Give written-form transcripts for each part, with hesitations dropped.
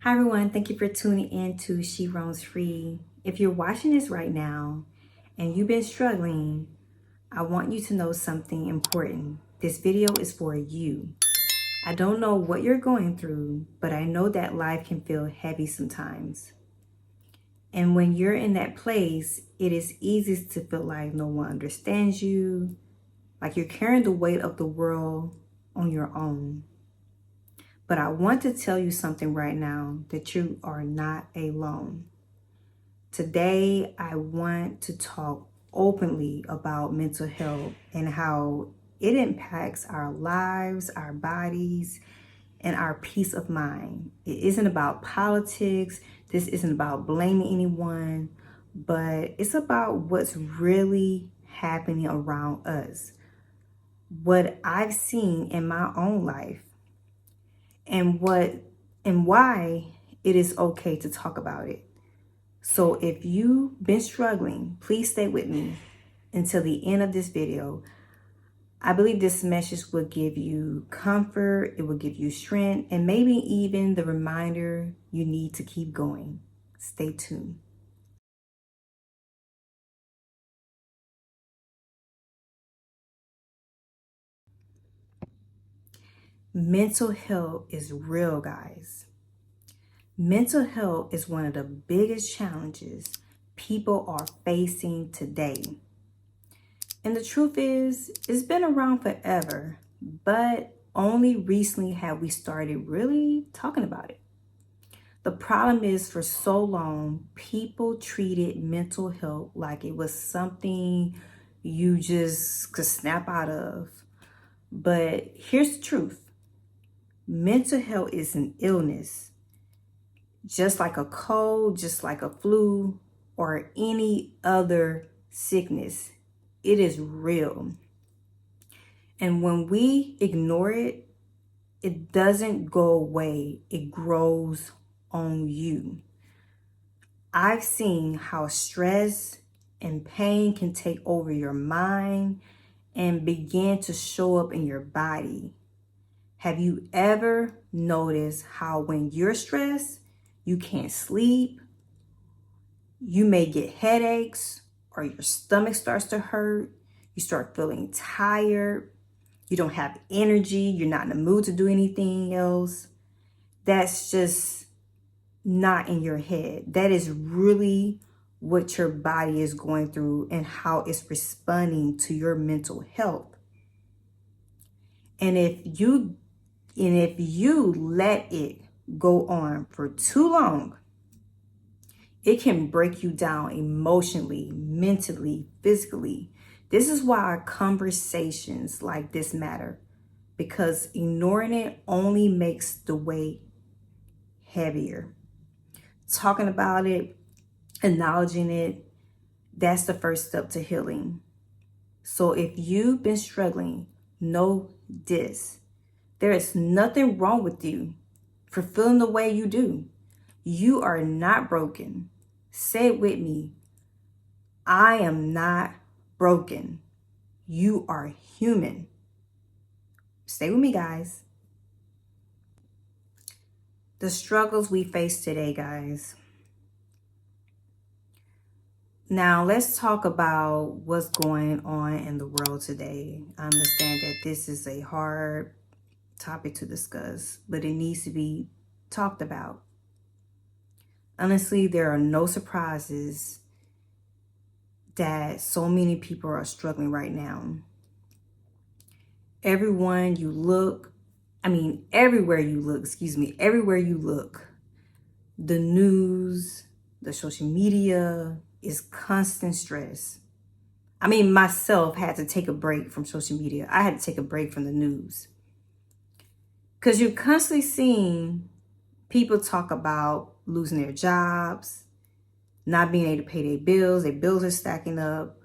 Hi everyone, thank you for tuning in to She Roams Free. If you're watching this right now and you've been struggling, I want you to know something important. This video is for you. I don't know what you're going through, but I know that life can feel heavy sometimes. And when you're in that place, it is easy to feel like no one understands you, like you're carrying the weight of the world on your own. But I want to tell you something right now, that you are not alone. Today, I want to talk openly about mental health and how it impacts our lives, our bodies, and our peace of mind. It isn't about politics. This isn't about blaming anyone, but it's about what's really happening around us. What I've seen in my own life and why it is okay to talk about it. So if you've been struggling, please stay with me until the end of this video. I believe this message will give you comfort, it will give you strength, and maybe even the reminder you need to keep going. Stay tuned. Mental health is real, guys. Mental health is one of the biggest challenges people are facing today. And the truth is, it's been around forever, but only recently have we started really talking about it. The problem is, for so long, people treated mental health like it was something you just could snap out of. But here's the truth. Mental health is an illness, just like a cold, just like a flu, or any other sickness. It is real. And when we ignore it, it doesn't go away. It grows on you. I've seen how stress and pain can take over your mind and begin to show up in your body. Have you ever noticed how when you're stressed, you can't sleep, you may get headaches, or your stomach starts to hurt, you start feeling tired, you don't have energy, you're not in the mood to do anything else? That's just not in your head. That is really what your body is going through and how it's responding to your mental health. And if you let it go on for too long, it can break you down emotionally, mentally, physically. This is why conversations like this matter, because ignoring it only makes the weight heavier. Talking about it, acknowledging it, that's the first step to healing. So if you've been struggling, know this. There is nothing wrong with you for feeling the way you do. You are not broken. Say it with me. I am not broken. You are human. Stay with me, guys. The struggles we face today, guys. Now, let's talk about what's going on in the world today. I understand that this is a hard topic to discuss, but it needs to be talked about. Honestly, there are no surprises that so many people are struggling right now. Everywhere you look, everywhere you look, the news, the social media is constant stress. Myself had to take a break from social media. I had to take a break from the news. Because you're constantly seeing people talk about losing their jobs, not being able to pay their bills are stacking up,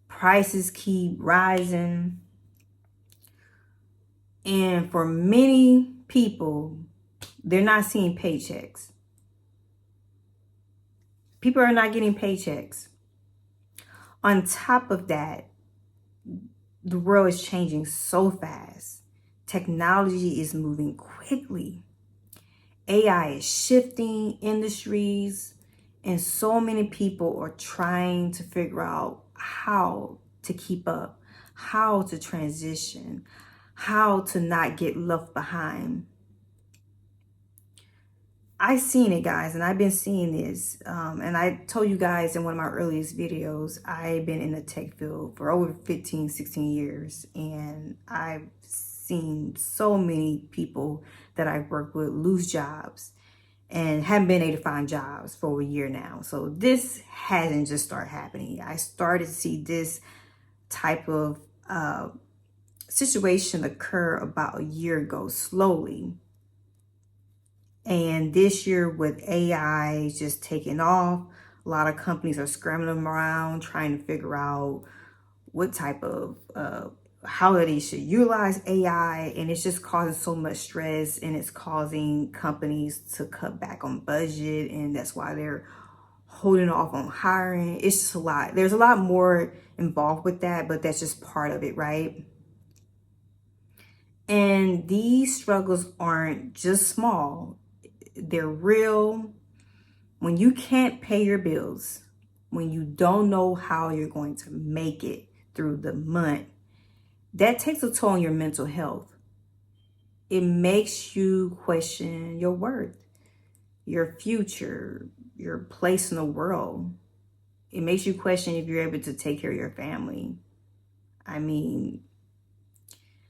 prices keep rising. And for many people, they're not seeing paychecks. People are not getting paychecks. On top of that, the world is changing so fast. Technology is moving quickly. AI is shifting industries, and so many people are trying to figure out how to keep up, how to transition, how to not get left behind. I seen it, guys, and I've been seeing this. And I told you guys in one of my earliest videos, I've been in the tech field for over 15, 16 years. And I've seen so many people that I've worked with lose jobs and haven't been able to find jobs for a year now. So this hasn't just started happening. I started to see this type of situation occur about a year ago, slowly. And this year with AI just taking off, a lot of companies are scrambling around trying to figure out what type of how they should utilize AI, and it's just causing so much stress, and it's causing companies to cut back on budget, and that's why they're holding off on hiring. It's just a lot. There's a lot more involved with that, but that's just part of it, right? And these struggles aren't just small, they're real. When you can't pay your bills, when you don't know how you're going to make it through the month, that takes a toll on your mental health. It makes you question your worth, your future, your place in the world. It makes you question if you're able to take care of your family. I mean,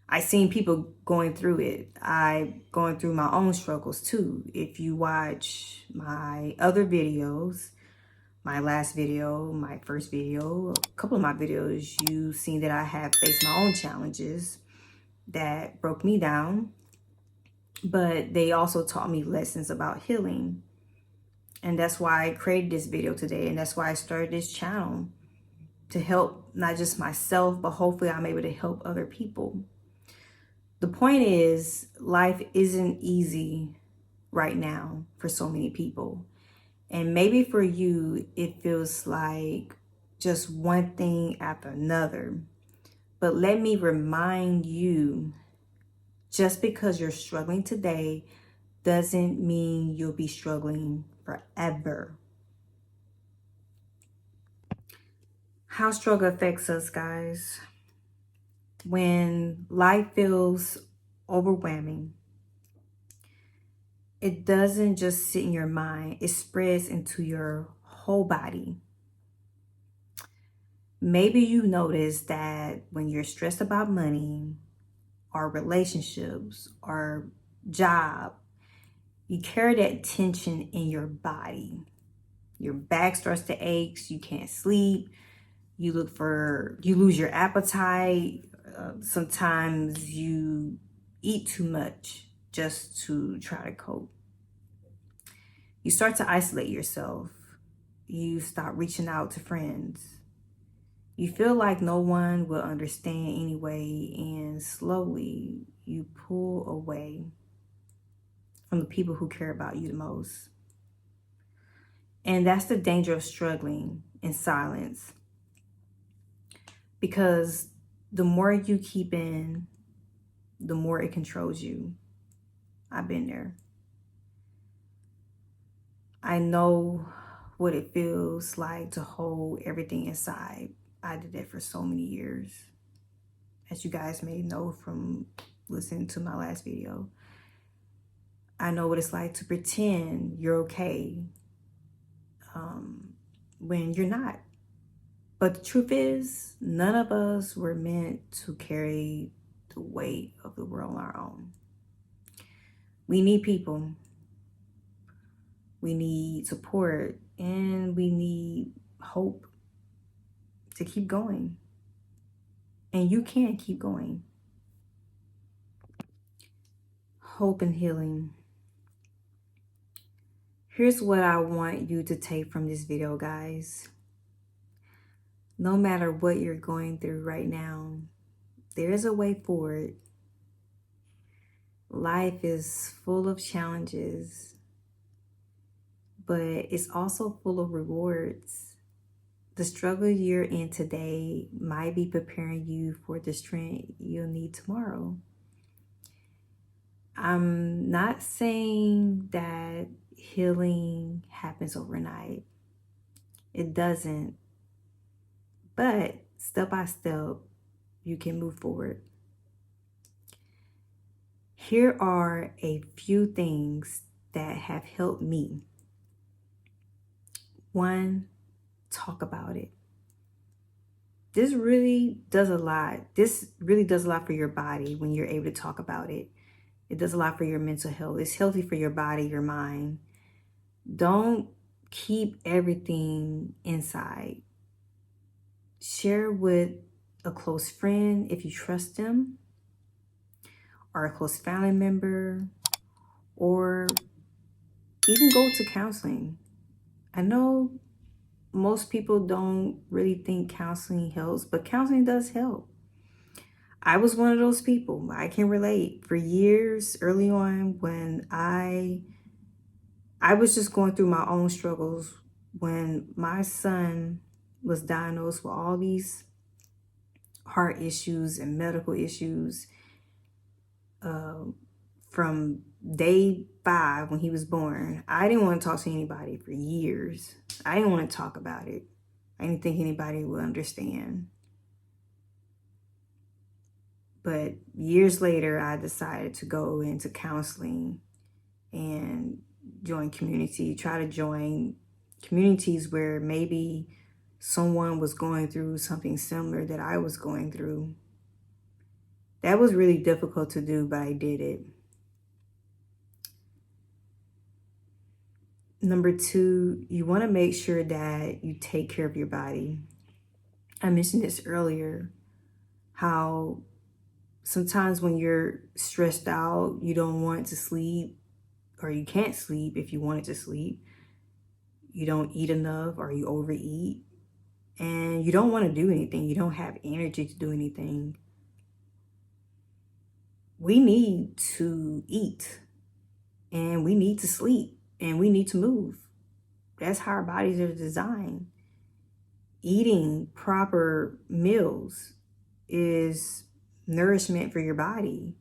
I've seen people going through it. I'm going through my own struggles too. If you watch my other videos, my last video, my first video, a couple of my videos, you've seen that I have faced my own challenges that broke me down, but they also taught me lessons about healing. And that's why I created this video today, and that's why I started this channel, to help not just myself, but hopefully I'm able to help other people. The point is, life isn't easy right now for so many people. And maybe for you, it feels like just one thing after another. But let me remind you, just because you're struggling today doesn't mean you'll be struggling forever. How struggle affects us, guys. When life feels overwhelming, it doesn't just sit in your mind, it spreads into your whole body. Maybe you notice that when you're stressed about money or relationships or job, you carry that tension in your body. Your back starts to ache, you can't sleep, you lose your appetite. Sometimes you eat too much just to try to cope. You start to isolate yourself. You stop reaching out to friends. You feel like no one will understand anyway, and slowly you pull away from the people who care about you the most. And that's the danger of struggling in silence. Because the more you keep in, the more it controls you. I've been there. I know what it feels like to hold everything inside. I did that for so many years, as you guys may know from listening to my last video. I know what it's like to pretend you're okay when you're not. But the truth is, none of us were meant to carry the weight of the world on our own. We need people. We need support, and we need hope to keep going. And you can keep going. Hope and healing. Here's what I want you to take from this video, guys. No matter what you're going through right now, there is a way forward. Life is full of challenges, but it's also full of rewards. The struggle you're in today might be preparing you for the strength you'll need tomorrow. I'm not saying that healing happens overnight. It doesn't. But step by step, you can move forward. Here are a few things that have helped me. One, talk about it. This really does a lot. This really does a lot for your body when you're able to talk about it. It does a lot for your mental health. It's healthy for your body, your mind. Don't keep everything inside. Share with a close friend if you trust them, or a close family member, or even go to counseling. I know most people don't really think counseling helps, but counseling does help. I was one of those people. I can relate. For years early on, when I was just going through my own struggles, when my son was diagnosed with all these heart issues and medical issues, from day 5 when he was born, I didn't want to talk to anybody for years. I didn't want to talk about it. I didn't think anybody would understand. But years later, I decided to go into counseling and join community, try to join communities where maybe someone was going through something similar that I was going through. That was really difficult to do, but I did it. Number 2, you want to make sure that you take care of your body. I mentioned this earlier, how sometimes when you're stressed out, you don't want to sleep, or you can't sleep if you wanted to sleep. You don't eat enough, or you overeat, and you don't want to do anything. You don't have energy to do anything. We need to eat, and we need to sleep, and we need to move. That's how our bodies are designed. Eating proper meals is nourishment for your body,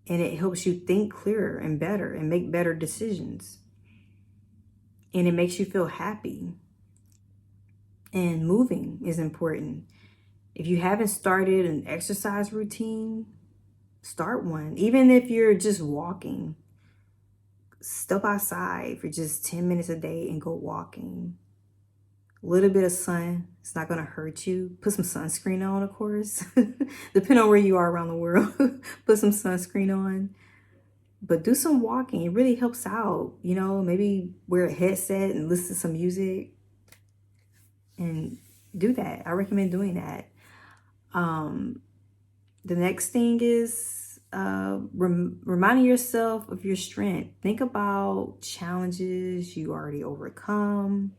and it helps you think clearer and better and make better decisions, and it makes you feel happy. And moving is important. If you haven't started an exercise routine, start one. Even if you're just walking, step outside for just 10 minutes a day and go walking. A little bit of sun, it's not going to hurt you. Put some sunscreen on, of course. Depending on where you are around the world, put some sunscreen on. But do some walking. It really helps out. You know, maybe wear a headset and listen to some music and do that. I recommend doing that. The next thing is reminding yourself of your strength. Think about challenges you already overcome.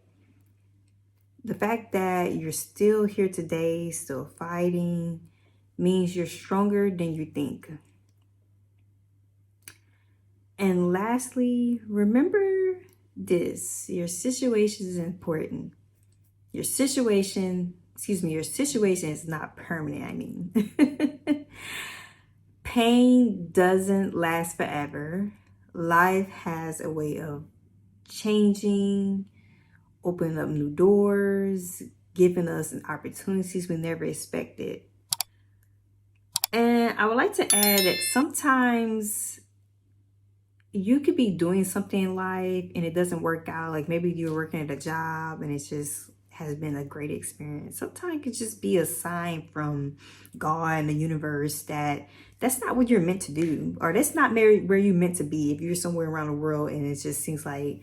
The fact that you're still here today, still fighting, means you're stronger than you think. And lastly, remember this: your situation is important. Your situation is not permanent, I mean. Pain doesn't last forever. Life has a way of changing, opening up new doors, giving us opportunities we never expected. And I would like to add that sometimes you could be doing something in life and it doesn't work out. Like maybe you're working at a job and it just has been a great experience. Sometimes it could just be a sign from God and the universe that that's not what you're meant to do, or that's not where you're meant to be. If you're somewhere around the world and it just seems like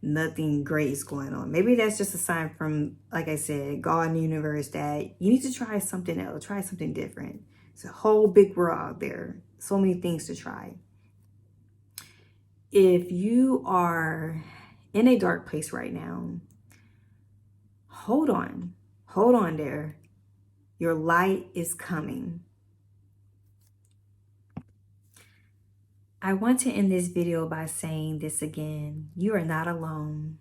nothing great is going on, maybe that's just a sign from, like I said, God and the universe that you need to try something else, try something different. It's a whole big world out there, so many things to try. If you are in a dark place right now, hold on there. Your light is coming. I want to end this video by saying this again. You are not alone.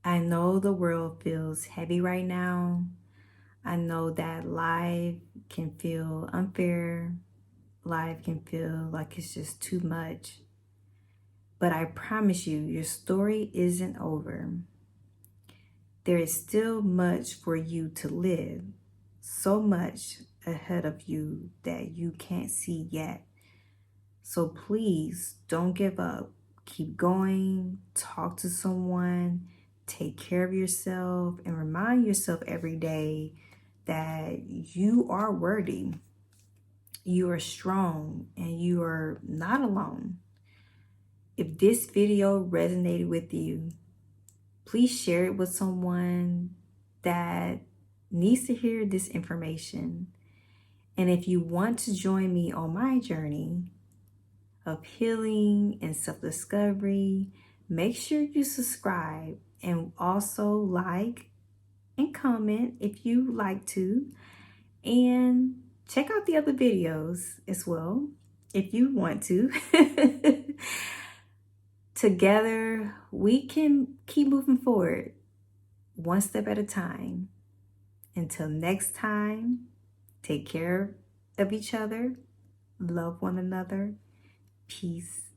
I know the world feels heavy right now. I know that life can feel unfair, life can feel like it's just too much. But I promise you, your story isn't over. There is still much for you to live, so much ahead of you that you can't see yet. So please don't give up. Keep going, talk to someone, take care of yourself, and remind yourself every day that you are worthy. You are strong and you are not alone. If this video resonated with you, please share it with someone that needs to hear this information. And if you want to join me on my journey of healing and self-discovery, make sure you subscribe and also like and comment if you like to. And check out the other videos as well if you want to. Together, we can keep moving forward one step at a time. Until next time, take care of each other, love one another, peace.